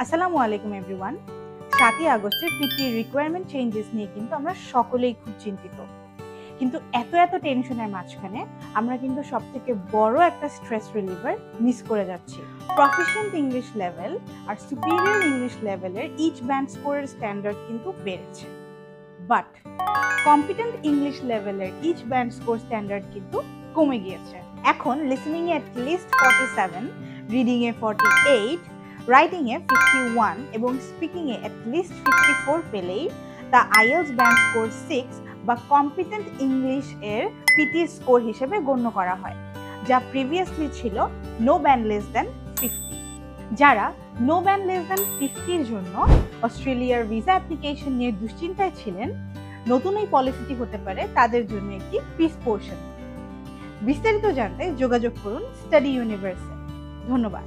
আসসালামু আলাইকুম এভরিওয়ান। ৭ই আগস্টের পিটি রিকোয়ারমেন্ট চেঞ্জেস নিয়ে কিন্তু আমরা সকলেই খুব চিন্তিত। কিন্তু এত টেনশনের মাঝখানে আমরা কিন্তু সবথেকে বড় একটা স্ট্রেস রিলিভার মিস করে যাচ্ছি। প্রফিশিয়েন্ট ইংলিশ লেভেল আর সুপিরিয়র ইংলিশ লেভেলের ইচ ব্যান্ড স্কোরের স্ট্যান্ডার্ড কিন্তু বেড়েছে, বাট কম্পিটেন্ট ইংলিশ লেভেলের ইচ ব্যান্ড স্কোর স্ট্যান্ডার্ড কিন্তু কমে গিয়েছে। এখন listening A at least 47, reading a 48, writing এ 51 এবং স্পিকিং এ অ্যাটলিস্ট 54 পেলেই তা আইএলটিএস ব্যান্ড স্কোর 6 বা কম্পিটেন্ট ইংলিশ এর পিটি স্কোর হিসেবে গণ্য করা হয়, যা প্রিভিয়াসলি ছিল নো ব্যান্ড লেস দ্যান 50। যারা নো ব্যান্ড লেস দ্যান 50 এর জন্য অস্ট্রেলিয়ার ভিসা অ্যাপ্লিকেশন নিয়ে দুশ্চিন্তায় ছিলেন, নতুন এই পলিসিটি হতে পারে তাদের জন্য একটি পিস পোর্শন। বিস্তারিত জানতে যোগাযোগ করুন স্টাডি ইউনিভার্সে। ধন্যবাদ।